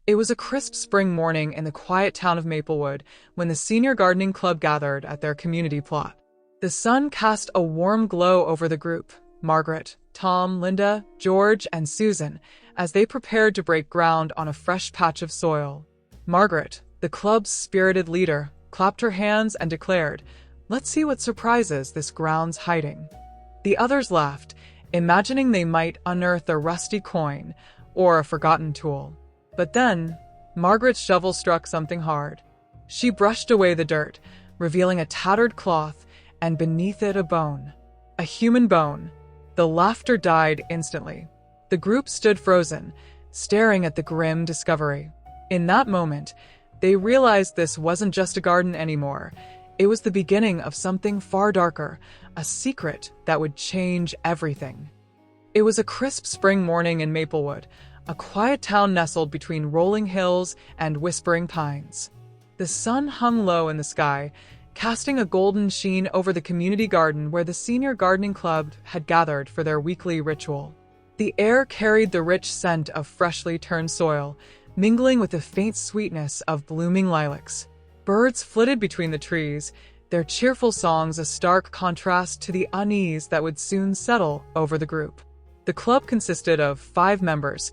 It was a crisp spring morning in the quiet town of Maplewood when the Senior Gardening Club gathered at their community plot. The sun cast a warm glow over the group, Margaret, Tom, Linda, George, and Susan, as they prepared to break ground on a fresh patch of soil. Margaret, the club's spirited leader, clapped her hands and declared, "Let's see what surprises this ground's hiding." The others laughed, imagining they might unearth a rusty coin or a forgotten tool. But then, Margaret's shovel struck something hard. She brushed away the dirt, revealing a tattered cloth and beneath it a bone. A human bone. The laughter died instantly. The group stood frozen, staring at the grim discovery. In that moment, they realized this wasn't just a garden anymore. It was the beginning of something far darker, a secret that would change everything. It was a crisp spring morning in Maplewood, a quiet town nestled between rolling hills and whispering pines. The sun hung low in the sky, casting a golden sheen over the community garden where the Senior Gardening Club had gathered for their weekly ritual. The air carried the rich scent of freshly turned soil, mingling with the faint sweetness of blooming lilacs. Birds flitted between the trees, their cheerful songs a stark contrast to the unease that would soon settle over the group. The club consisted of 5 members,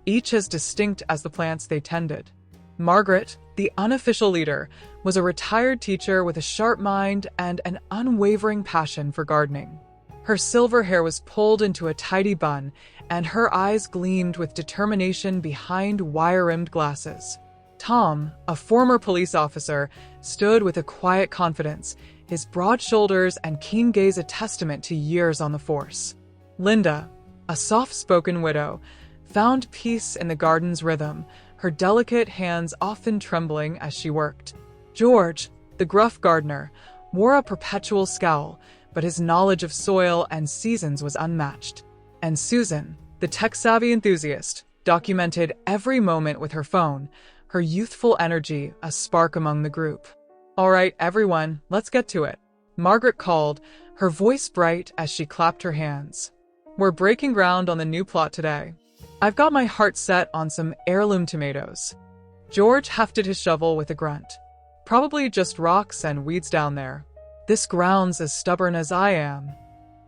each as distinct as the plants they tended. Margaret, the unofficial leader, was a retired teacher with a sharp mind and an unwavering passion for gardening. Her silver hair was pulled into a tidy bun, and her eyes gleamed with determination behind wire-rimmed glasses. Tom, a former police officer, stood with a quiet confidence, his broad shoulders and keen gaze a testament to years on the force. Linda, a soft-spoken widow, found peace in the garden's rhythm, her delicate hands often trembling as she worked. George, the gruff gardener, wore a perpetual scowl, but his knowledge of soil and seasons was unmatched. And Susan, the tech-savvy enthusiast, documented every moment with her phone, her youthful energy a spark among the group. "All right, everyone, let's get to it," Margaret called, her voice bright as she clapped her hands. "We're breaking ground on the new plot today. I've got my heart set on some heirloom tomatoes." George hefted his shovel with a grunt. "Probably just rocks and weeds down there. This ground's as stubborn as I am."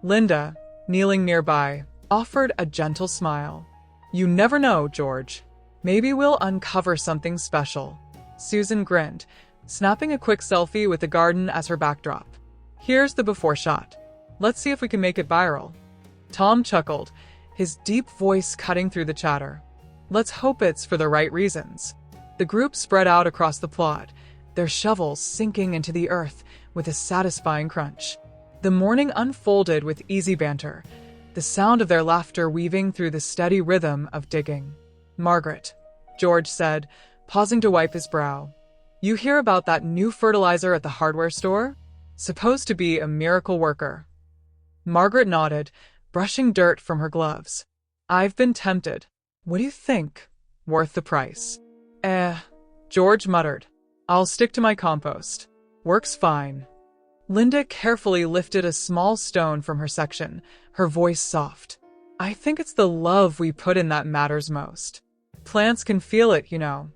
Linda, kneeling nearby, offered a gentle smile. "You never know, George. Maybe we'll uncover something special." Susan grinned, snapping a quick selfie with the garden as her backdrop. "Here's the before shot. Let's see if we can make it viral." Tom chuckled, his deep voice cutting through the chatter. "Let's hope it's for the right reasons." The group spread out across the plot, their shovels sinking into the earth with a satisfying crunch. The morning unfolded with easy banter, the sound of their laughter weaving through the steady rhythm of digging. "Margaret," George said, pausing to wipe his brow, "you hear about that new fertilizer at the hardware store? Supposed to be a miracle worker." Margaret nodded, brushing dirt from her gloves. "I've been tempted. What do you think? Worth the price?" George muttered. "I'll stick to my compost. Works fine." Linda carefully lifted a small stone from her section, her voice soft. "I think it's the love we put in that matters most. Plants can feel it, you know."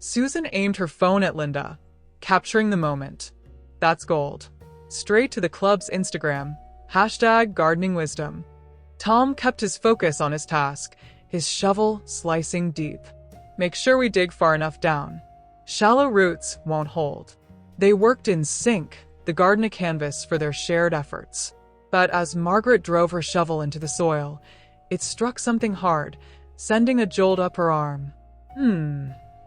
Susan aimed her phone at Linda, capturing the moment. "That's gold. Straight to the club's Instagram. #GardeningWisdom." Tom kept his focus on his task, his shovel slicing deep. "Make sure we dig far enough down. Shallow roots won't hold." They worked in sync, the garden a canvas for their shared efforts. But as Margaret drove her shovel into the soil, it struck something hard, sending a jolt up her arm.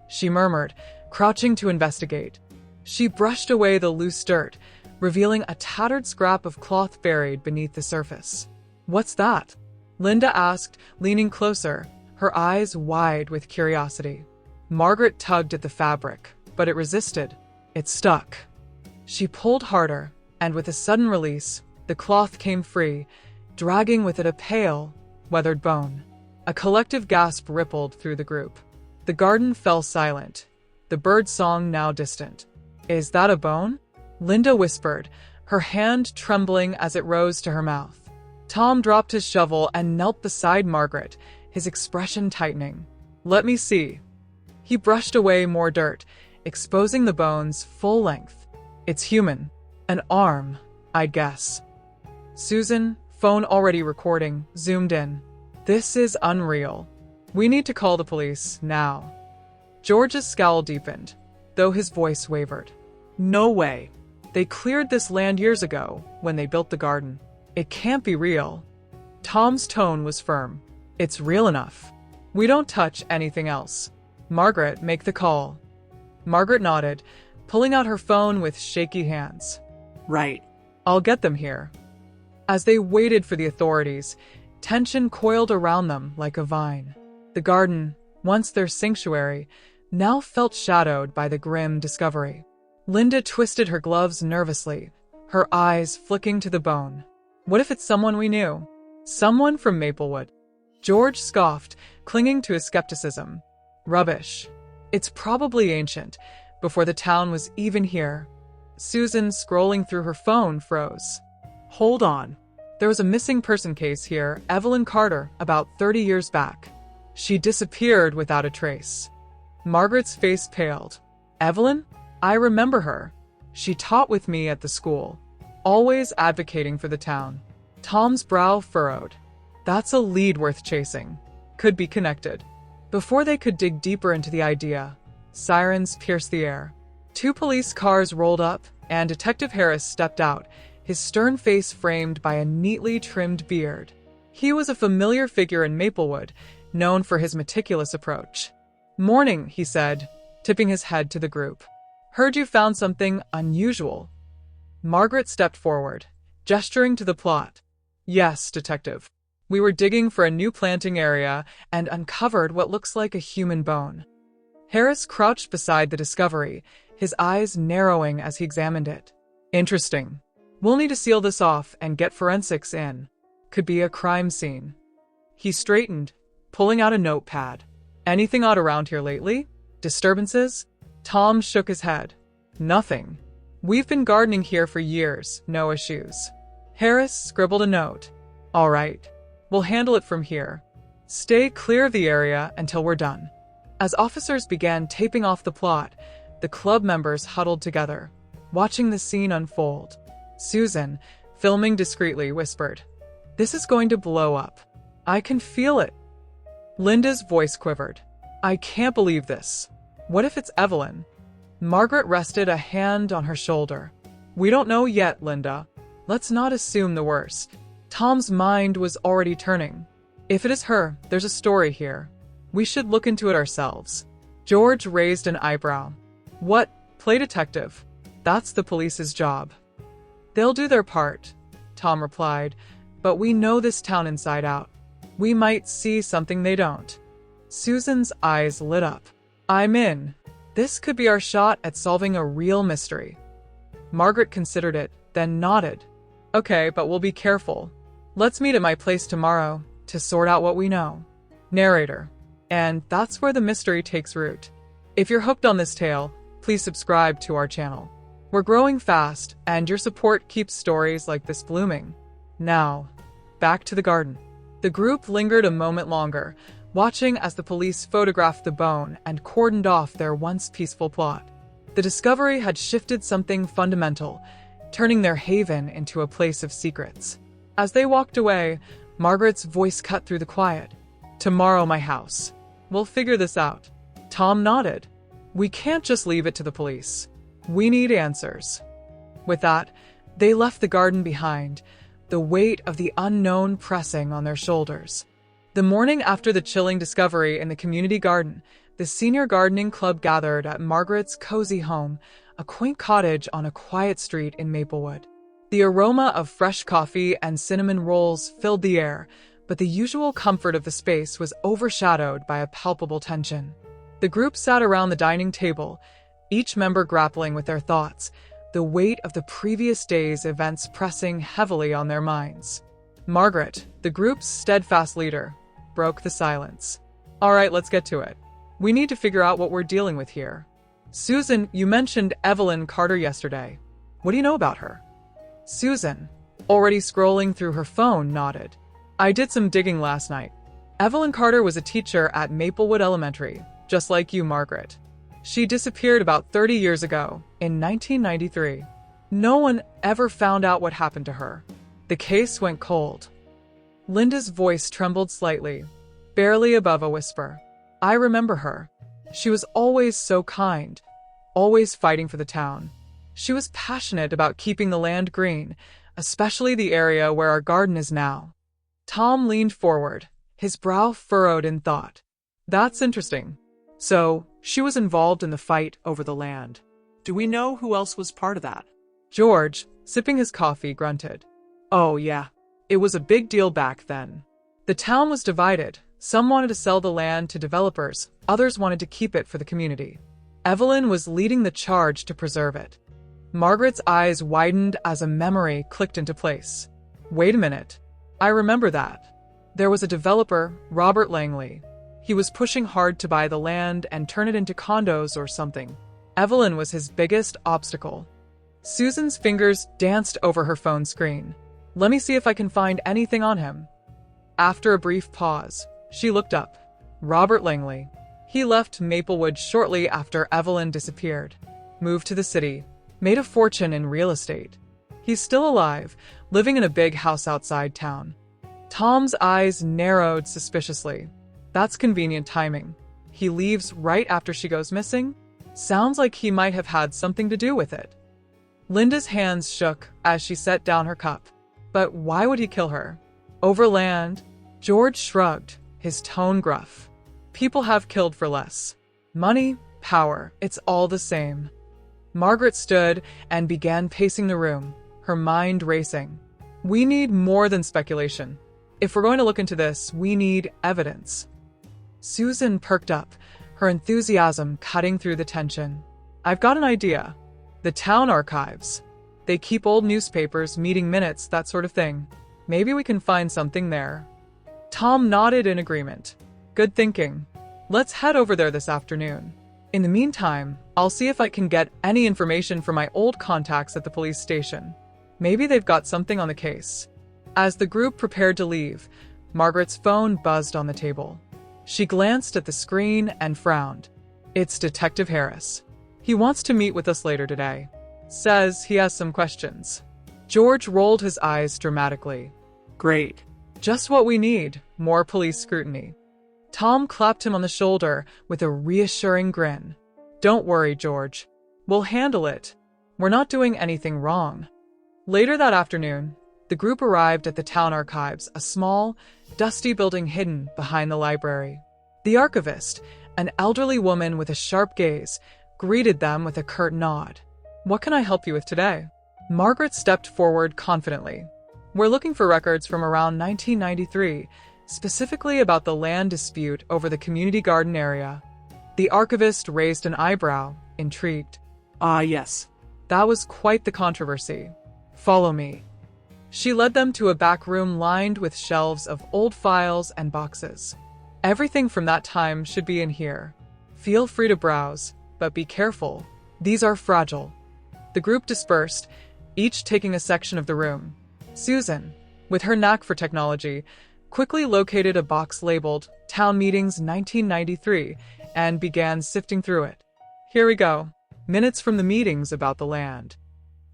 She murmured, crouching to investigate. She brushed away the loose dirt, revealing a tattered scrap of cloth buried beneath the surface. "What's that?" Linda asked, leaning closer, her eyes wide with curiosity. Margaret tugged at the fabric, but it resisted. It stuck. She pulled harder, and with a sudden release, the cloth came free, dragging with it a pale, weathered bone. A collective gasp rippled through the group. The garden fell silent, the bird song now distant. "Is that a bone?" Linda whispered, her hand trembling as it rose to her mouth. Tom dropped his shovel and knelt beside Margaret, his expression tightening. "Let me see." He brushed away more dirt, exposing the bones full length. It's human. An arm, I'd guess. Susan, phone already recording, zoomed in. This is unreal. We need to call the police, now. George's scowl deepened, though his voice wavered. No way. They cleared this land years ago, when they built the garden. It can't be real. Tom's tone was firm. It's real enough. We don't touch anything else. Margaret, make the call. Margaret nodded, pulling out her phone with shaky hands. Right. I'll get them here. As they waited for the authorities, tension coiled around them like a vine. The garden, once their sanctuary, now felt shadowed by the grim discovery. Linda twisted her gloves nervously, her eyes flicking to the bone. What if it's someone we knew? Someone from Maplewood? George scoffed, clinging to his skepticism. Rubbish. It's probably ancient, before the town was even here. Susan, scrolling through her phone, froze. Hold on. There was a missing person case here, Evelyn Carter, about 30 years back. She disappeared without a trace. Margaret's face paled. Evelyn? I remember her. She taught with me at the school, always advocating for the town. Tom's brow furrowed. That's a lead worth chasing. Could be connected. Before they could dig deeper into the idea, sirens pierced the air. 2 police cars rolled up, and Detective Harris stepped out, his stern face framed by a neatly trimmed beard. He was a familiar figure in Maplewood, known for his meticulous approach. Morning, he said, tipping his head to the group. Heard you found something unusual. Margaret stepped forward, gesturing to the plot. Yes, Detective. We were digging for a new planting area and uncovered what looks like a human bone. Harris crouched beside the discovery, his eyes narrowing as he examined it. Interesting. We'll need to seal this off and get forensics in. Could be a crime scene. He straightened, pulling out a notepad. Anything odd around here lately? Disturbances? Tom shook his head. Nothing. We've been gardening here for years, no issues. Harris scribbled a note. All right. We'll handle it from here. Stay clear of the area until we're done. As officers began taping off the plot, the club members huddled together, watching the scene unfold. Susan, filming discreetly, whispered, This is going to blow up. I can feel it. Linda's voice quivered. I can't believe this. What if it's Evelyn? Margaret rested a hand on her shoulder. We don't know yet, Linda. Let's not assume the worst. Tom's mind was already turning. If it is her, there's a story here. We should look into it ourselves. George raised an eyebrow. What? Play detective. That's the police's job. They'll do their part, Tom replied, but we know this town inside out. We might see something they don't. Susan's eyes lit up. I'm in. This could be our shot at solving a real mystery. Margaret considered it, then nodded. Okay, but we'll be careful. Let's meet at my place tomorrow to sort out what we know. Narrator. And that's where the mystery takes root. If you're hooked on this tale, please subscribe to our channel. We're growing fast, and your support keeps stories like this blooming. Now, back to the garden. The group lingered a moment longer, watching as the police photographed the bone and cordoned off their once peaceful plot. The discovery had shifted something fundamental, turning their haven into a place of secrets. As they walked away, Margaret's voice cut through the quiet. Tomorrow, my house. We'll figure this out. Tom nodded. We can't just leave it to the police. We need answers. With that, they left the garden behind, the weight of the unknown pressing on their shoulders. The morning after the chilling discovery in the community garden, the senior gardening club gathered at Margaret's cozy home, a quaint cottage on a quiet street in Maplewood. The aroma of fresh coffee and cinnamon rolls filled the air, but the usual comfort of the space was overshadowed by a palpable tension. The group sat around the dining table, each member grappling with their thoughts, the weight of the previous day's events pressing heavily on their minds. Margaret, the group's steadfast leader, broke the silence. All right, let's get to it. We need to figure out what we're dealing with here. Susan, you mentioned Evelyn Carter yesterday. What do you know about her? Susan, already scrolling through her phone, nodded. I did some digging last night. Evelyn Carter was a teacher at Maplewood Elementary, just like you, Margaret. She disappeared about 30 years ago, in 1993. No one ever found out what happened to her. The case went cold. Linda's voice trembled slightly, barely above a whisper. I remember her. She was always so kind, always fighting for the town. She was passionate about keeping the land green, especially the area where our garden is now. Tom leaned forward, his brow furrowed in thought. That's interesting. So, she was involved in the fight over the land. Do we know who else was part of that? George, sipping his coffee, grunted. Oh yeah, it was a big deal back then. The town was divided. Some wanted to sell the land to developers, others wanted to keep it for the community. Evelyn was leading the charge to preserve it. Margaret's eyes widened as a memory clicked into place. Wait a minute. I remember that. There was a developer, Robert Langley. He was pushing hard to buy the land and turn it into condos or something. Evelyn was his biggest obstacle. Susan's fingers danced over her phone screen. Let me see if I can find anything on him. After a brief pause, she looked up. Robert Langley. He left Maplewood shortly after Evelyn disappeared, moved to the city, made a fortune in real estate. He's still alive, living in a big house outside town. Tom's eyes narrowed suspiciously. That's convenient timing. He leaves right after she goes missing? Sounds like he might have had something to do with it. Linda's hands shook as she set down her cup. But why would he kill her? Over land? George shrugged, his tone gruff. People have killed for less. Money, power, it's all the same. Margaret stood and began pacing the room, her mind racing. We need more than speculation. If we're going to look into this, we need evidence. Susan perked up, her enthusiasm cutting through the tension. I've got an idea. The town archives. They keep old newspapers, meeting minutes, that sort of thing. Maybe we can find something there. Tom nodded in agreement. Good thinking. Let's head over there this afternoon. In the meantime, I'll see if I can get any information from my old contacts at the police station. Maybe they've got something on the case. As the group prepared to leave, Margaret's phone buzzed on the table. She glanced at the screen and frowned. It's Detective Harris. He wants to meet with us later today. Says he has some questions. George rolled his eyes dramatically. Great. Just what we need, more police scrutiny. Tom clapped him on the shoulder with a reassuring grin. Don't worry, George. We'll handle it. We're not doing anything wrong. Later that afternoon, the group arrived at the town archives, a small, dusty building hidden behind the library. The archivist, an elderly woman with a sharp gaze, greeted them with a curt nod. What can I help you with today? Margaret stepped forward confidently. We're looking for records from around 1993, specifically about the land dispute over the community garden area. The archivist raised an eyebrow, intrigued. Ah, yes. That was quite the controversy. Follow me. She led them to a back room lined with shelves of old files and boxes. Everything from that time should be in here. Feel free to browse, but be careful. These are fragile. The group dispersed, each taking a section of the room. Susan, with her knack for technology, quickly located a box labeled Town Meetings 1993 and began sifting through it. Here we go. Minutes from the meetings about the land.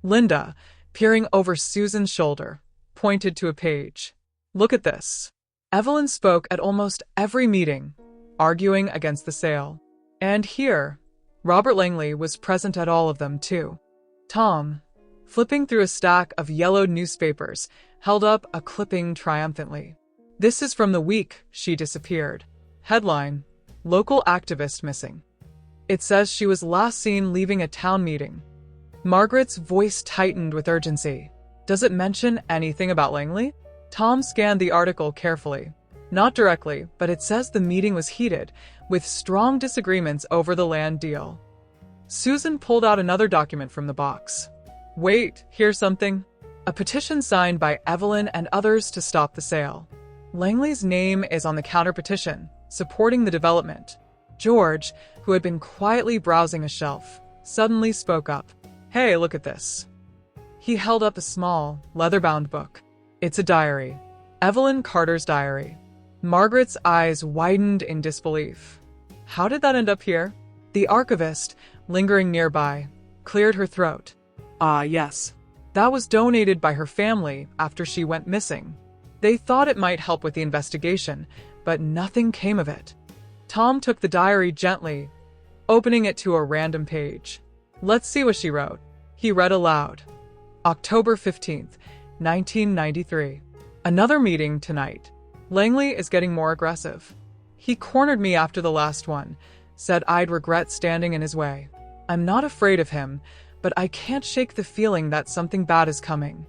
Linda, peering over Susan's shoulder, pointed to a page. Look at this. Evelyn spoke at almost every meeting, arguing against the sale. And here, Robert Langley was present at all of them too. Tom, flipping through a stack of yellowed newspapers, held up a clipping triumphantly. This is from the week she disappeared. Headline, Local Activist Missing. It says she was last seen leaving a town meeting. Margaret's voice tightened with urgency. Does it mention anything about Langley? Tom scanned the article carefully. Not directly, but it says the meeting was heated, with strong disagreements over the land deal. Susan pulled out another document from the box. Wait, here's something. A petition signed by Evelyn and others to stop the sale. Langley's name is on the counter petition, supporting the development. George, who had been quietly browsing a shelf, suddenly spoke up. Hey, look at this. He held up a small, leather-bound book. It's a diary. Evelyn Carter's diary. Margaret's eyes widened in disbelief. How did that end up here? The archivist, lingering nearby, cleared her throat. Yes. That was donated by her family after she went missing. They thought it might help with the investigation, but nothing came of it. Tom took the diary gently, opening it to a random page. Let's see what she wrote. He read aloud. October 15th, 1993. Another meeting tonight. Langley is getting more aggressive. He cornered me after the last one, said I'd regret standing in his way. I'm not afraid of him, but I can't shake the feeling that something bad is coming.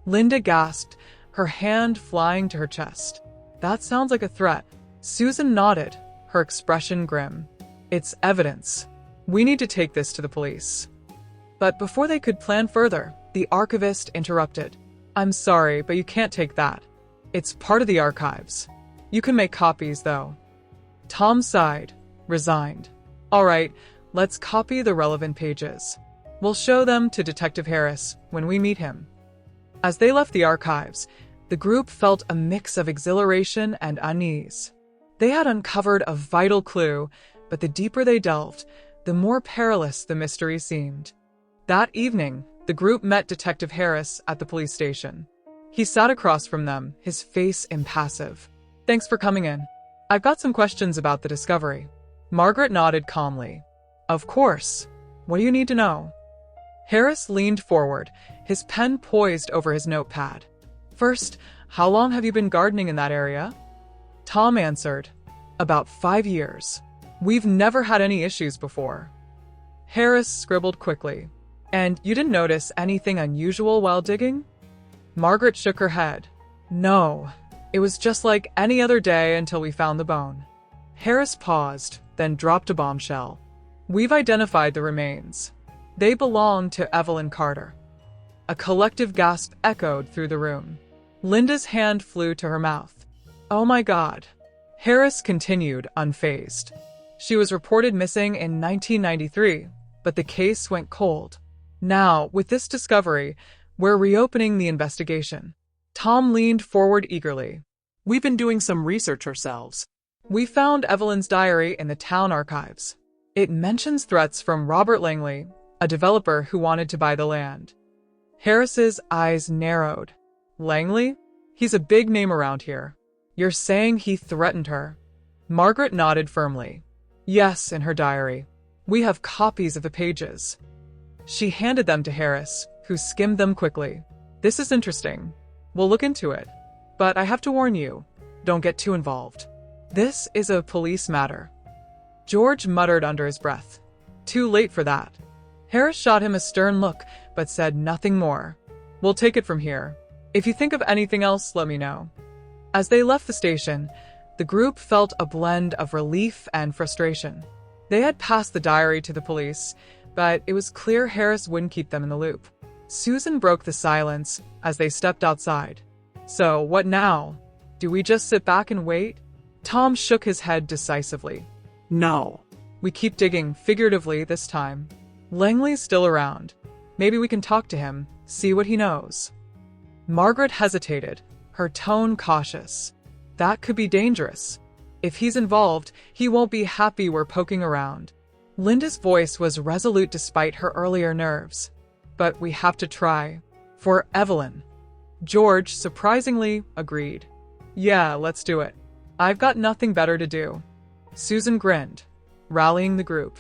Linda gasped, her hand flying to her chest. That sounds like a threat. Susan nodded, her expression grim. It's evidence. We need to take this to the police. But before they could plan further, the archivist interrupted. I'm sorry, but you can't take that. It's part of the archives. You can make copies, though. Tom sighed, resigned. All right, let's copy the relevant pages. We'll show them to Detective Harris when we meet him. As they left the archives, the group felt a mix of exhilaration and unease. They had uncovered a vital clue, but the deeper they delved, the more perilous the mystery seemed. That evening, the group met Detective Harris at the police station. He sat across from them, his face impassive. Thanks for coming in. I've got some questions about the discovery. Margaret nodded calmly. Of course. What do you need to know? Harris leaned forward, his pen poised over his notepad. First, how long have you been gardening in that area? Tom answered, About 5 years. We've never had any issues before. Harris scribbled quickly. And you didn't notice anything unusual while digging? Margaret shook her head. No, it was just like any other day until we found the bone. Harris paused, then dropped a bombshell. We've identified the remains. They belong to Evelyn Carter. A collective gasp echoed through the room. Linda's hand flew to her mouth. Oh my God. Harris continued, unfazed. She was reported missing in 1993, but the case went cold. Now, with this discovery, we're reopening the investigation. Tom leaned forward eagerly. We've been doing some research ourselves. We found Evelyn's diary in the town archives. It mentions threats from Robert Langley, a developer who wanted to buy the land. Harris's eyes narrowed. Langley? He's a big name around here. You're saying he threatened her? Margaret nodded firmly. Yes, in her diary. We have copies of the pages. She handed them to Harris, who skimmed them quickly. This is interesting. We'll look into it. But I have to warn you, don't get too involved. This is a police matter. George muttered under his breath. Too late for that. Harris shot him a stern look, but said nothing more. We'll take it from here. If you think of anything else, let me know. As they left the station, the group felt a blend of relief and frustration. They had passed the diary to the police, but it was clear Harris wouldn't keep them in the loop. Susan broke the silence as they stepped outside. So, what now? Do we just sit back and wait? Tom shook his head decisively. No. We keep digging, figuratively this time. Langley's still around. Maybe we can talk to him, see what he knows. Margaret hesitated, her tone cautious. That could be dangerous. If he's involved, he won't be happy we're poking around. Linda's voice was resolute despite her earlier nerves. But we have to try. For Evelyn. George, surprisingly, agreed. Yeah, let's do it. I've got nothing better to do. Susan grinned, rallying the group.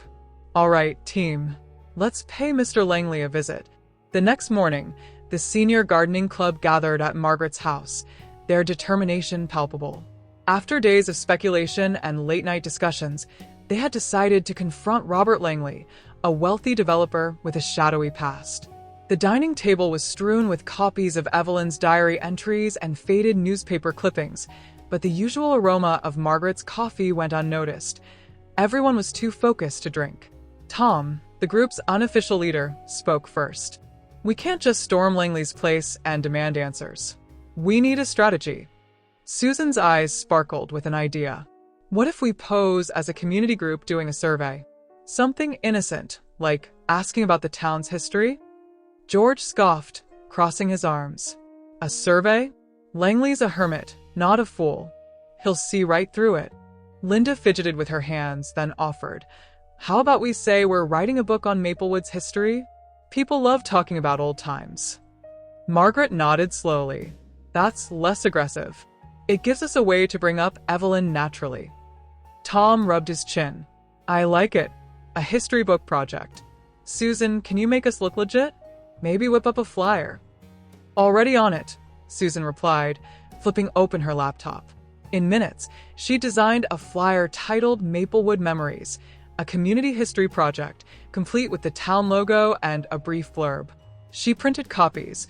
All right, team. Let's pay Mr. Langley a visit. The next morning, the senior gardening club gathered at Margaret's house, their determination palpable. After days of speculation and late-night discussions, they had decided to confront Robert Langley, a wealthy developer with a shadowy past. The dining table was strewn with copies of Evelyn's diary entries and faded newspaper clippings, but the usual aroma of Margaret's coffee went unnoticed. Everyone was too focused to drink. Tom, the group's unofficial leader, spoke first. We can't just storm Langley's place and demand answers. We need a strategy. Susan's eyes sparkled with an idea. What if we pose as a community group doing a survey? Something innocent, like asking about the town's history? George scoffed, crossing his arms. A survey? Langley's a hermit, not a fool. He'll see right through it. Linda fidgeted with her hands, then offered, "How about we say we're writing a book on Maplewood's history? People love talking about old times." Margaret nodded slowly. "That's less aggressive. It gives us a way to bring up Evelyn naturally." Tom rubbed his chin. "I like it. A history book project. Susan, can you make us look legit? Maybe whip up a flyer." "Already on it," Susan replied, flipping open her laptop. In minutes, she designed a flyer titled Maplewood Memories, a community history project, complete with the town logo and a brief blurb. She printed copies,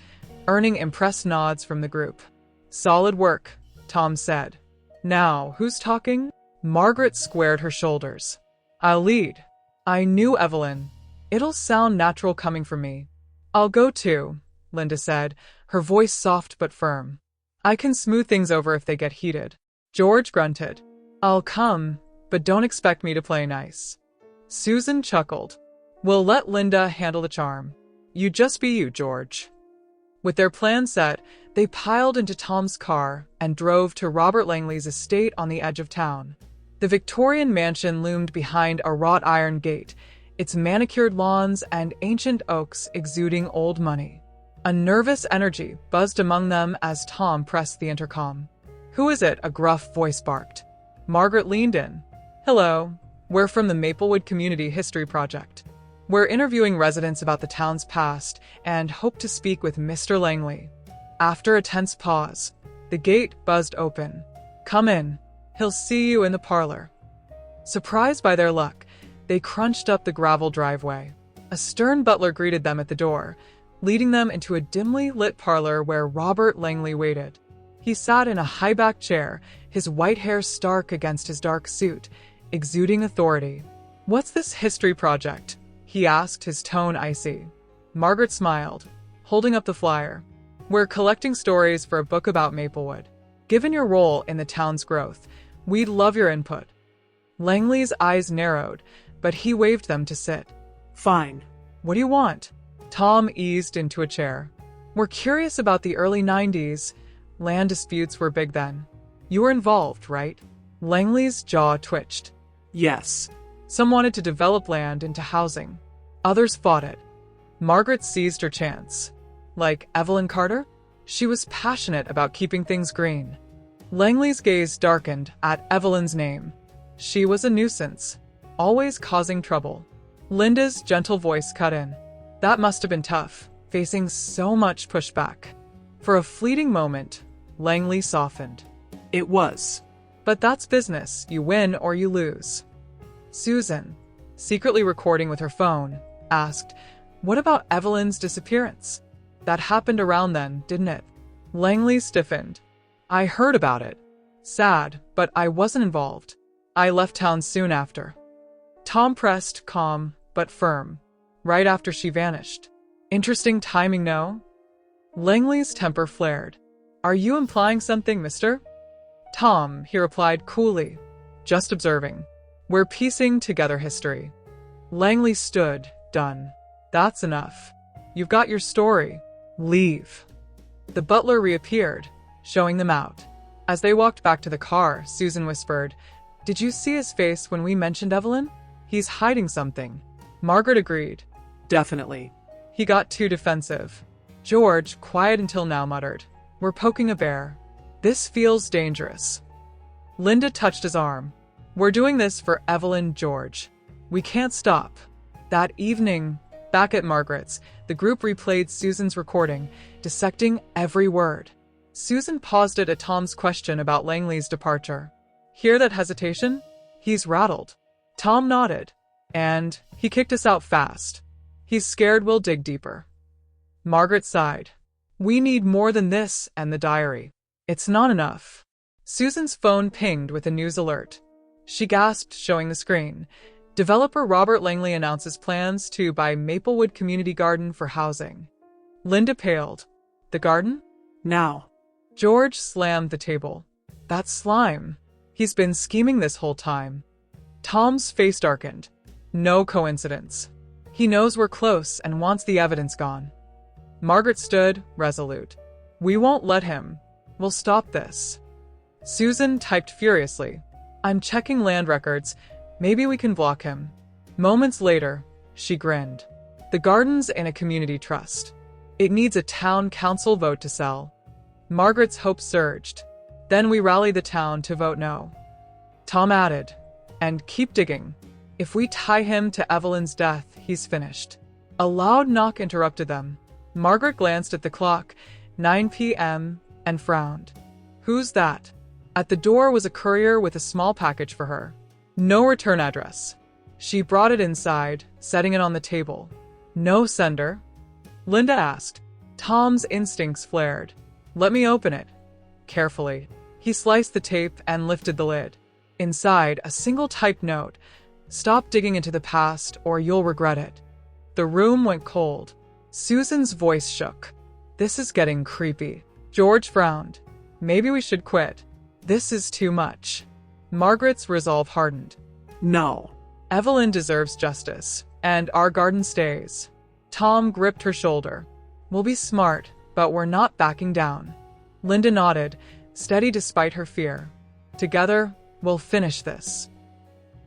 earning impressed nods from the group. "Solid work," Tom said. "Now, who's talking?" Margaret squared her shoulders. "I'll lead. I knew Evelyn. It'll sound natural coming from me." "I'll go too," Linda said, her voice soft but firm. "I can smooth things over if they get heated." George grunted. "I'll come, but don't expect me to play nice." Susan chuckled. "We'll let Linda handle the charm. You just be you, George." With their plan set, they piled into Tom's car and drove to Robert Langley's estate on the edge of town. The Victorian mansion loomed behind a wrought iron gate, its manicured lawns and ancient oaks exuding old money. A nervous energy buzzed among them as Tom pressed the intercom. "Who is it?" a gruff voice barked. Margaret leaned in. "Hello. We're from the Maplewood Community History Project. We're interviewing residents about the town's past and hope to speak with Mr. Langley." After a tense pause, the gate buzzed open. "Come in. He'll see you in the parlor." Surprised by their luck, they crunched up the gravel driveway. A stern butler greeted them at the door, leading them into a dimly lit parlor where Robert Langley waited. He sat in a high-backed chair, his white hair stark against his dark suit, exuding authority. "What's this history project?" he asked, his tone icy. Margaret smiled, holding up the flyer. "We're collecting stories for a book about Maplewood. Given your role in the town's growth, we'd love your input." Langley's eyes narrowed, but he waved them to sit. Fine. "What do you want?" Tom eased into a chair. "We're curious about the early 90s. Land disputes were big then. You were involved, right?" Langley's jaw twitched. Yes. "Some wanted to develop land into housing. Others fought it." Margaret seized her chance. "Like Evelyn Carter?" She was passionate about keeping things green. Langley's gaze darkened at Evelyn's name. She was a nuisance, always causing trouble. Linda's gentle voice cut in. "That must have been tough, facing so much pushback." For a fleeting moment, Langley softened. It was. "But that's business. You win or you lose." Susan, secretly recording with her phone, asked, "What about Evelyn's disappearance? That happened around then, didn't it?" Langley stiffened. "I heard about it. Sad, but I wasn't involved. I left town soon after." Tom pressed, calm but firm. "Right after she vanished. Interesting timing, no?" Langley's temper flared. "Are you implying something, mister?" "Tom," he replied coolly. "Just observing. We're piecing together history." Langley stood, done. "That's enough. You've got your story. Leave." The butler reappeared, showing them out. As they walked back to the car, Susan whispered, "Did you see his face when we mentioned Evelyn? He's hiding something." Margaret agreed. Definitely. He got too defensive. George, quiet until now, muttered, "We're poking a bear. This feels dangerous." Linda touched his arm. "We're doing this for Evelyn, George. We can't stop." That evening, back at Margaret's, the group replayed Susan's recording, dissecting every word. Susan paused it at Tom's question about Langley's departure. "Hear that hesitation? He's rattled." Tom nodded. "And he kicked us out fast. He's scared we'll dig deeper." Margaret sighed. "We need more than this and the diary. It's not enough." Susan's phone pinged with a news alert. She gasped, showing the screen. Developer Robert Langley announces plans to buy Maplewood Community Garden for housing. Linda paled. "The garden?" Now. George slammed the table. "That slime. He's been scheming this whole time." Tom's face darkened. "No coincidence. He knows we're close and wants the evidence gone." Margaret stood, resolute. "We won't let him. We'll stop this." Susan typed furiously. I'm checking land records. Maybe we can block him. Moments later, she grinned. The garden's in a community trust. It needs a town council vote to sell. Margaret's hope surged. Then we rallied the town to vote no. Tom added, and keep digging. If we tie him to Evelyn's death, he's finished. A loud knock interrupted them. Margaret glanced at the clock, 9 p.m., and frowned. Who's that? At the door was a courier with a small package for her. No return address. She brought it inside, setting it on the table. No sender? Linda asked. Tom's instincts flared. Let me open it. Carefully. He sliced the tape and lifted the lid. Inside, a single typed note. Stop digging into the past or you'll regret it. The room went cold. Susan's voice shook. This is getting creepy. George frowned. Maybe we should quit. This is too much. Margaret's resolve hardened. No. Evelyn deserves justice, and our garden stays. Tom gripped her shoulder. We'll be smart, but we're not backing down. Linda nodded, steady despite her fear. Together, we'll finish this.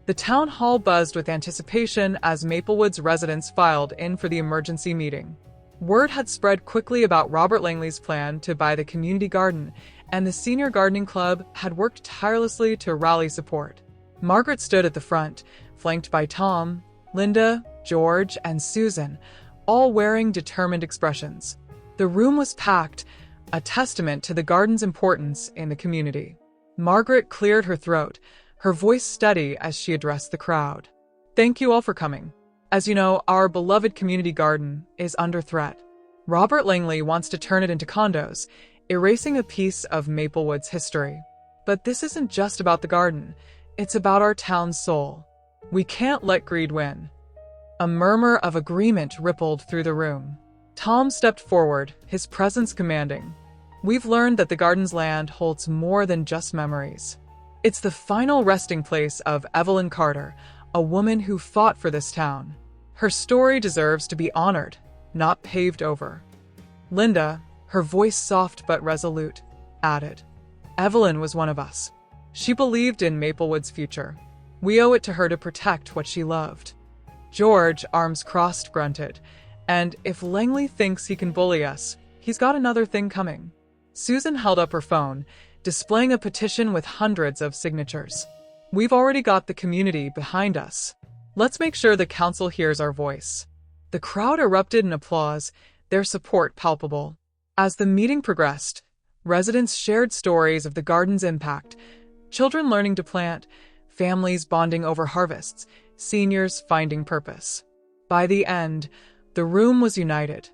The town hall buzzed with anticipation as Maplewood's residents filed in for the emergency meeting. Word had spread quickly about Robert Langley's plan to buy the community garden, and the Senior Gardening Club had worked tirelessly to rally support. Margaret stood at the front, flanked by Tom, Linda, George, and Susan, all wearing determined expressions. The room was packed, a testament to the garden's importance in the community. Margaret cleared her throat, her voice steady as she addressed the crowd. Thank you all for coming. As you know, our beloved community garden is under threat. Robert Langley wants to turn it into condos, erasing a piece of Maplewood's history. But this isn't just about the garden. It's about our town's soul. We can't let greed win. A murmur of agreement rippled through the room. Tom stepped forward, his presence commanding. We've learned that the garden's land holds more than just memories. It's the final resting place of Evelyn Carter, a woman who fought for this town. Her story deserves to be honored, not paved over. Linda, her voice soft but resolute, added, Evelyn was one of us. She believed in Maplewood's future. We owe it to her to protect what she loved. George, arms crossed, grunted, and if Langley thinks he can bully us, he's got another thing coming. Susan held up her phone, displaying a petition with hundreds of signatures. We've already got the community behind us. Let's make sure the council hears our voice. The crowd erupted in applause, their support palpable. As the meeting progressed, residents shared stories of the garden's impact, children learning to plant, families bonding over harvests, seniors finding purpose. By the end, the room was united.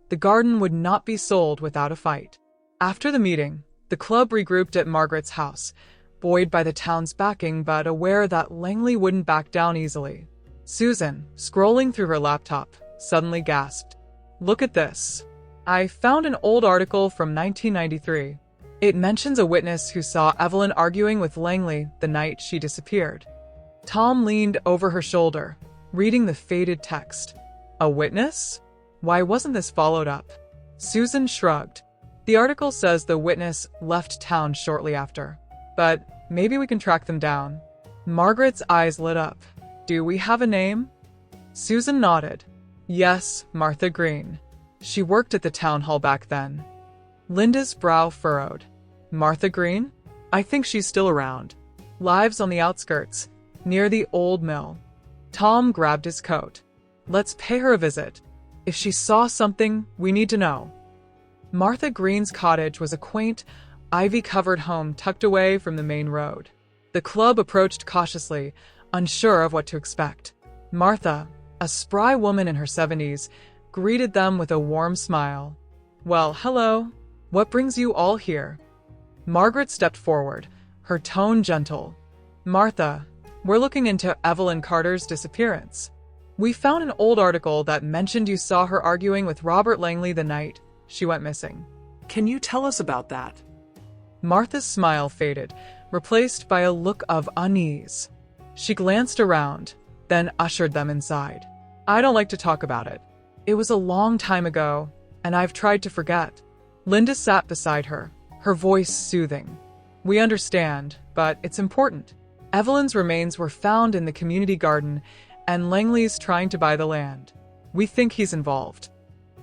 The garden would not be sold without a fight. After the meeting, the club regrouped at Margaret's house, buoyed by the town's backing but aware that Langley wouldn't back down easily. Susan, scrolling through her laptop, suddenly gasped. Look at this. I found an old article from 1993. It mentions a witness who saw Evelyn arguing with Langley the night she disappeared. Tom leaned over her shoulder, reading the faded text. A witness? Why wasn't this followed up? Susan shrugged. The article says the witness left town shortly after. But maybe we can track them down. Margaret's eyes lit up. Do we have a name? Susan nodded. Yes, Martha Green. She worked at the town hall back then. Linda's brow furrowed. Martha Green? I think she's still around. Lives on the outskirts, near the old mill. Tom grabbed his coat. Let's pay her a visit. If she saw something, we need to know. Martha Green's cottage was a quaint, ivy-covered home tucked away from the main road. The club approached cautiously, unsure of what to expect. Martha, a spry woman in her 70s, greeted them with a warm smile. Well, hello. What brings you all here? Margaret stepped forward, her tone gentle. Martha, we're looking into Evelyn Carter's disappearance. We found an old article that mentioned you saw her arguing with Robert Langley the night she went missing. Can you tell us about that? Martha's smile faded, replaced by a look of unease. She glanced around, then ushered them inside. I don't like to talk about it. It was a long time ago, and I've tried to forget. Linda sat beside her, her voice soothing. We understand, but it's important. Evelyn's remains were found in the community garden, and Langley's trying to buy the land. We think he's involved."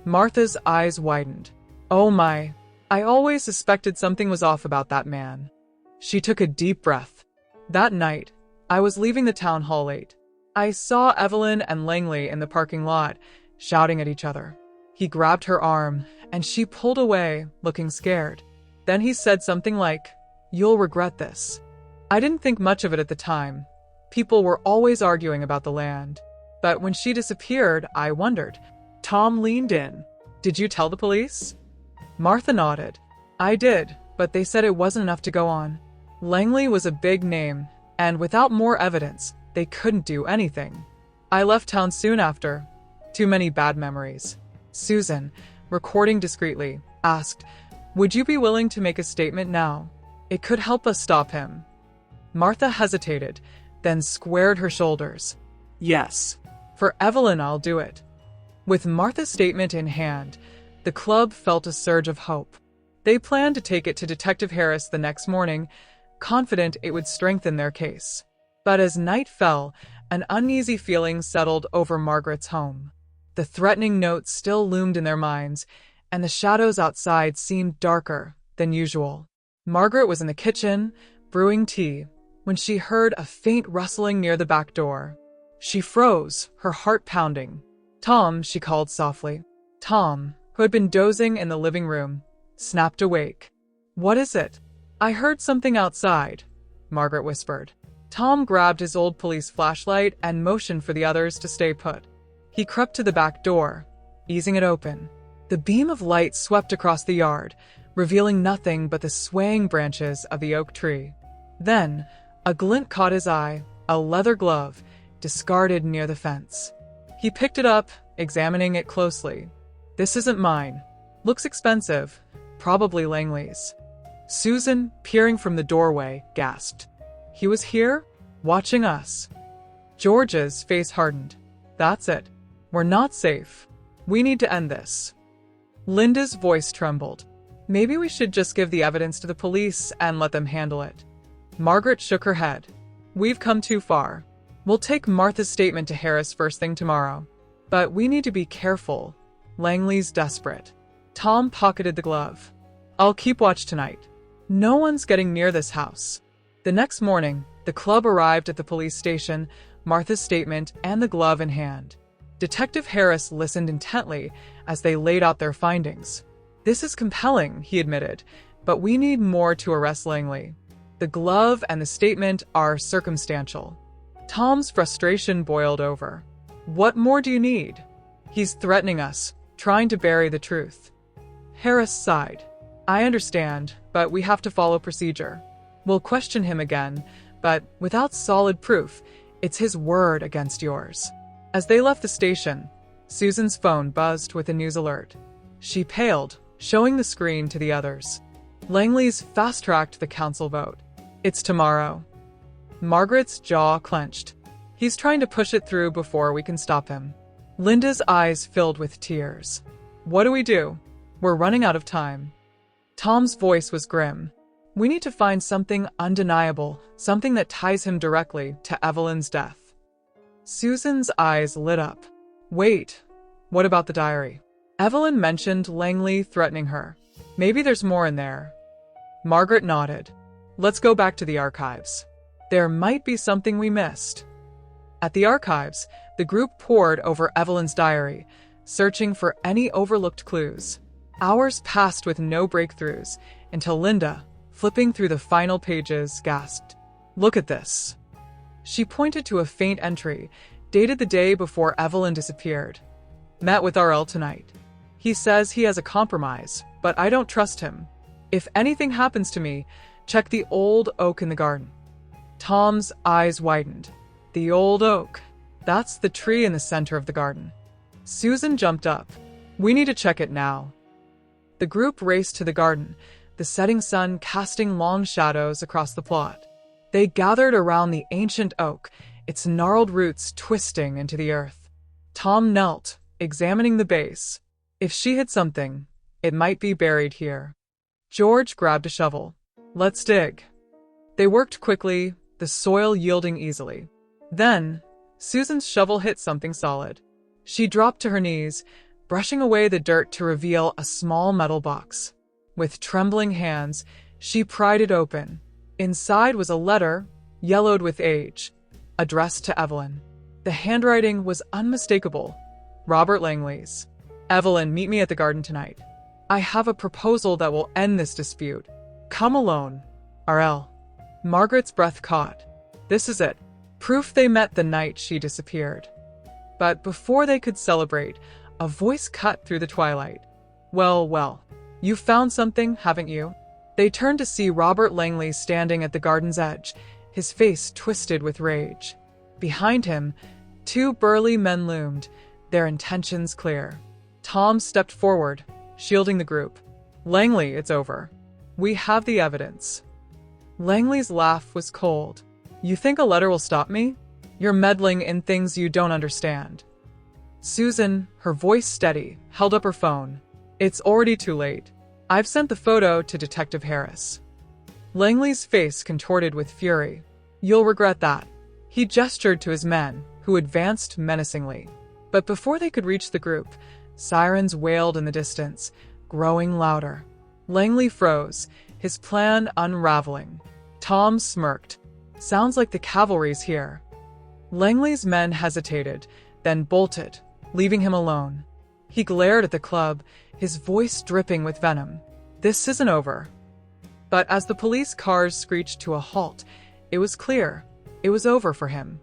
Martha's eyes widened. "Oh my. I always suspected something was off about that man." She took a deep breath. "That night, I was leaving the town hall late. I saw Evelyn and Langley in the parking lot, shouting at each other. He grabbed her arm, and she pulled away, looking scared. Then he said something like, 'You'll regret this.' I didn't think much of it at the time. People were always arguing about the land. But when she disappeared, I wondered." Tom leaned in. "Did you tell the police?" Martha nodded. "I did, but they said it wasn't enough to go on. Langley was a big name, and without more evidence, they couldn't do anything. I left town soon after. Too many bad memories." Susan, recording discreetly, asked, "Would you be willing to make a statement now? It could help us stop him." Martha hesitated, then squared her shoulders. "Yes." "For Evelyn, I'll do it." With Martha's statement in hand, the club felt a surge of hope. They planned to take it to Detective Harris the next morning, confident it would strengthen their case. But as night fell, an uneasy feeling settled over Margaret's home. The threatening note still loomed in their minds, and the shadows outside seemed darker than usual. Margaret was in the kitchen, brewing tea, when she heard a faint rustling near the back door. She froze, her heart pounding. "Tom," she called softly. Tom, who had been dozing in the living room, snapped awake. "What is it?" "I heard something outside," Margaret whispered. Tom grabbed his old police flashlight and motioned for the others to stay put. He crept to the back door, easing it open. The beam of light swept across the yard, revealing nothing but the swaying branches of the oak tree. Then, a glint caught his eye, a leather glove, discarded near the fence. He picked it up, examining it closely. "This isn't mine. Looks expensive. Probably Langley's." Susan, peering from the doorway, gasped. "He was here? Watching us?" George's face hardened. "That's it. We're not safe. We need to end this." Linda's voice trembled. "Maybe we should just give the evidence to the police and let them handle it." Margaret shook her head. "We've come too far. We'll take Martha's statement to Harris first thing tomorrow. But we need to be careful. Langley's desperate." Tom pocketed the glove. "I'll keep watch tonight. No one's getting near this house." The next morning, the club arrived at the police station, Martha's statement and the glove in hand. Detective Harris listened intently as they laid out their findings. "This is compelling," he admitted, "but we need more to arrest Langley. The glove and the statement are circumstantial." Tom's frustration boiled over. "What more do you need? He's threatening us, trying to bury the truth." Harris sighed. "I understand, but we have to follow procedure. We'll question him again, but without solid proof, it's his word against yours." As they left the station, Susan's phone buzzed with a news alert. She paled, showing the screen to the others. Langley's fast-tracked the council vote. "It's tomorrow." Margaret's jaw clenched. "He's trying to push it through before we can stop him." Linda's eyes filled with tears. "What do we do? We're running out of time." Tom's voice was grim. "We need to find something undeniable, something that ties him directly to Evelyn's death." Susan's eyes lit up. "Wait, what about the diary? Evelyn mentioned Langley threatening her. Maybe there's more in there." Margaret nodded. "Let's go back to the archives. There might be something we missed." At the archives, the group pored over Evelyn's diary, searching for any overlooked clues. Hours passed with no breakthroughs, until Linda, flipping through the final pages, gasped, "Look at this." She pointed to a faint entry, dated the day before Evelyn disappeared. "Met with RL tonight. He says he has a compromise, but I don't trust him. If anything happens to me, check the old oak in the garden." Tom's eyes widened. "The old oak. That's the tree in the center of the garden." Susan jumped up. "We need to check it now." The group raced to the garden, the setting sun casting long shadows across the plot. They gathered around the ancient oak, its gnarled roots twisting into the earth. Tom knelt, examining the base. If she hid something, it might be buried here. George grabbed a shovel. "Let's dig." They worked quickly, the soil yielding easily. Then, Susan's shovel hit something solid. She dropped to her knees, brushing away the dirt to reveal a small metal box. With trembling hands, she pried it open. Inside was a letter, yellowed with age, addressed to Evelyn. The handwriting was unmistakable. Robert Langley's. Evelyn, meet me at the garden tonight. I have a proposal that will end this dispute. Come alone. R.L. Margaret's breath caught. This is it. Proof they met the night she disappeared. But before they could celebrate, a voice cut through the twilight. Well, you found something, haven't you? They turned to see Robert Langley standing at the garden's edge, his face twisted with rage. Behind him, two burly men loomed, their intentions clear. Tom stepped forward, shielding the group. Langley, it's over. We have the evidence. Langley's laugh was cold. You think a letter will stop me? You're meddling in things you don't understand. Susan, her voice steady, held up her phone. It's already too late. I've sent the photo to Detective Harris. Langley's face contorted with fury. You'll regret that. He gestured to his men, who advanced menacingly. But before they could reach the group, sirens wailed in the distance, growing louder. Langley froze, his plan unraveling. Tom smirked. Sounds like the cavalry's here. Langley's men hesitated, then bolted, leaving him alone. He glared at the club, his voice dripping with venom. This isn't over. But as the police cars screeched to a halt, it was clear. It was over for him.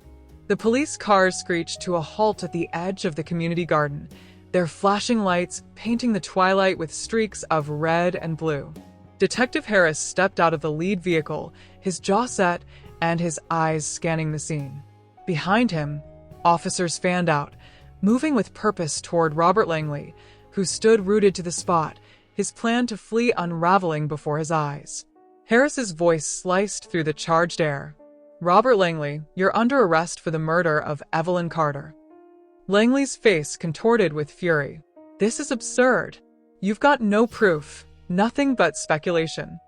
The police cars screeched to a halt at the edge of the community garden, their flashing lights painting the twilight with streaks of red and blue. Detective Harris stepped out of the lead vehicle, his jaw set and his eyes scanning the scene. Behind him, officers fanned out, moving with purpose toward Robert Langley, who stood rooted to the spot, his plan to flee unraveling before his eyes. Harris's voice sliced through the charged air. Robert Langley, you're under arrest for the murder of Evelyn Carter. Langley's face contorted with fury. This is absurd. You've got no proof, nothing but speculation.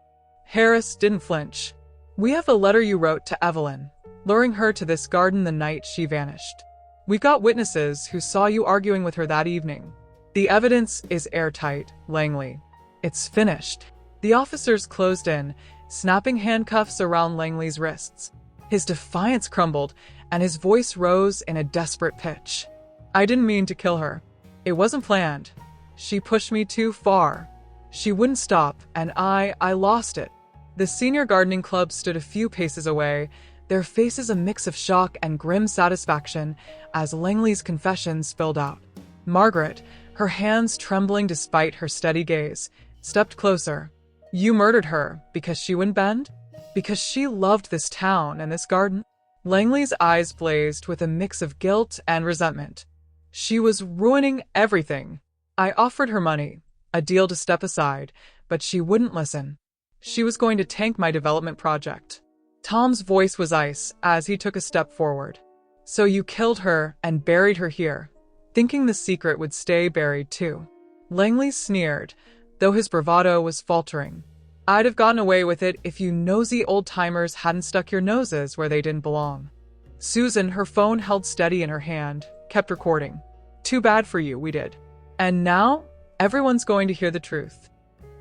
Harris didn't flinch. We have a letter you wrote to Evelyn, luring her to this garden the night she vanished. We've got witnesses who saw you arguing with her that evening. The evidence is airtight, Langley. It's finished. The officers closed in, snapping handcuffs around Langley's wrists. His defiance crumbled, and his voice rose in a desperate pitch. I didn't mean to kill her. It wasn't planned. She pushed me too far. She wouldn't stop, and I lost it. The senior gardening club stood a few paces away, their faces a mix of shock and grim satisfaction as Langley's confession spilled out. Margaret, her hands trembling despite her steady gaze, stepped closer. You murdered her because she wouldn't bend? Because she loved this town and this garden? Langley's eyes blazed with a mix of guilt and resentment. She was ruining everything. I offered her money, a deal to step aside, but she wouldn't listen. She was going to tank my development project. Tom's voice was ice as he took a step forward. So you killed her and buried her here, thinking the secret would stay buried too. Langley sneered, though his bravado was faltering. I'd have gotten away with it if you nosy old-timers hadn't stuck your noses where they didn't belong. Susan, her phone held steady in her hand, kept recording. Too bad for you, we did. And now, everyone's going to hear the truth.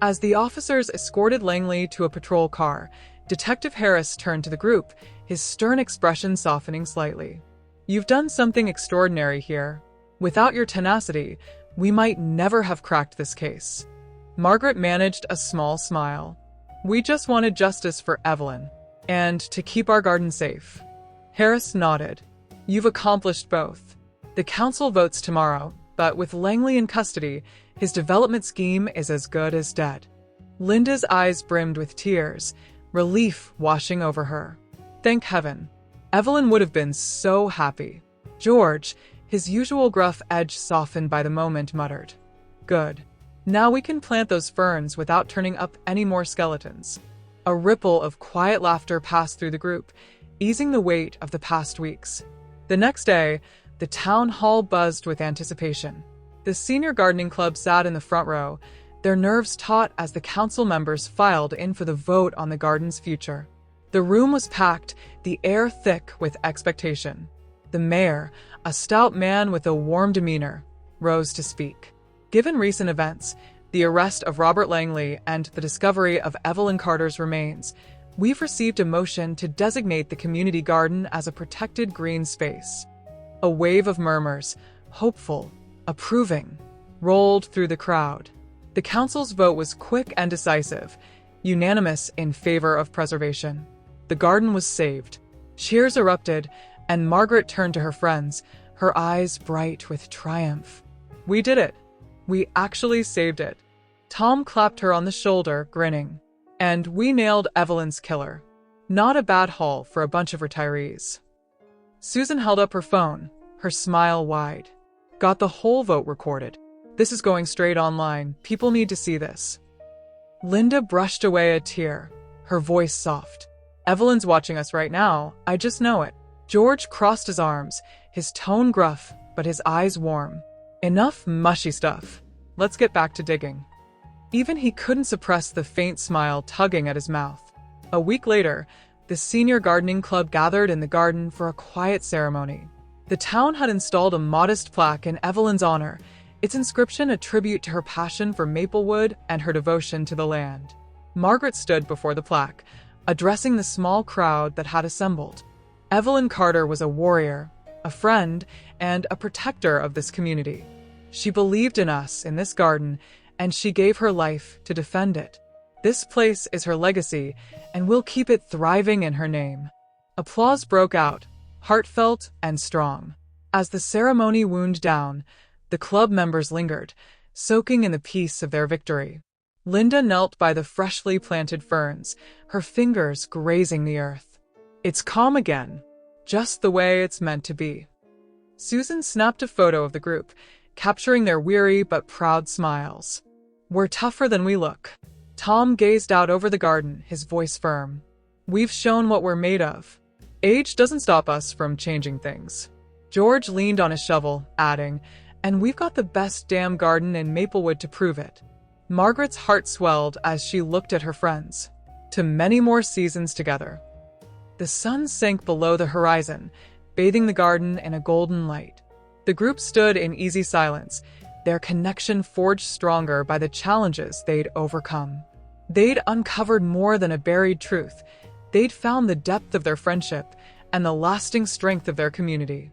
As the officers escorted Langley to a patrol car, Detective Harris turned to the group, his stern expression softening slightly. You've done something extraordinary here. Without your tenacity, we might never have cracked this case. Margaret managed a small smile. We just wanted justice for Evelyn, and to keep our garden safe. Harris nodded. You've accomplished both. The council votes tomorrow, but with Langley in custody, his development scheme is as good as dead. Linda's eyes brimmed with tears, relief washing over her. Thank heaven. Evelyn would have been so happy. George, his usual gruff edge softened by the moment, muttered. Good. Now we can plant those ferns without turning up any more skeletons. A ripple of quiet laughter passed through the group, easing the weight of the past weeks. The next day, the town hall buzzed with anticipation. The senior gardening club sat in the front row, their nerves taut as the council members filed in for the vote on the garden's future. The room was packed, the air thick with expectation. The mayor, a stout man with a warm demeanor, rose to speak. Given recent events, the arrest of Robert Langley and the discovery of Evelyn Carter's remains, we've received a motion to designate the community garden as a protected green space. A wave of murmurs, hopeful, approving, rolled through the crowd. The council's vote was quick and decisive, unanimous in favor of preservation. The garden was saved. Cheers erupted, and Margaret turned to her friends, her eyes bright with triumph. We did it. We actually saved it. Tom clapped her on the shoulder, grinning. And we nailed Evelyn's killer. Not a bad haul for a bunch of retirees. Susan held up her phone, her smile wide. Got the whole vote recorded. This is going straight online. People need to see this. Linda brushed away a tear, her voice soft. Evelyn's watching us right now. I just know it. George crossed his arms, his tone gruff, but his eyes warm. Enough mushy stuff. Let's get back to digging. Even he couldn't suppress the faint smile tugging at his mouth. A week later, the senior gardening club gathered in the garden for a quiet ceremony. The town had installed a modest plaque in Evelyn's honor, its inscription a tribute to her passion for Maplewood and her devotion to the land. Margaret stood before the plaque, addressing the small crowd that had assembled. Evelyn Carter was a warrior, a friend, and a protector of this community. She believed in us in this garden, and she gave her life to defend it. This place is her legacy, and we'll keep it thriving in her name. Applause broke out, heartfelt and strong. As the ceremony wound down, the club members lingered, soaking in the peace of their victory. Linda knelt by the freshly planted ferns, her fingers grazing the earth. It's calm again, just the way it's meant to be. Susan snapped a photo of the group, capturing their weary but proud smiles. We're tougher than we look. Tom gazed out over the garden, his voice firm. We've shown what we're made of. Age doesn't stop us from changing things. George leaned on his shovel, adding, and we've got the best damn garden in Maplewood to prove it. Margaret's heart swelled as she looked at her friends. To many more seasons together. The sun sank below the horizon, bathing the garden in a golden light. The group stood in easy silence, their connection forged stronger by the challenges they'd overcome. They'd uncovered more than a buried truth. They'd found the depth of their friendship and the lasting strength of their community.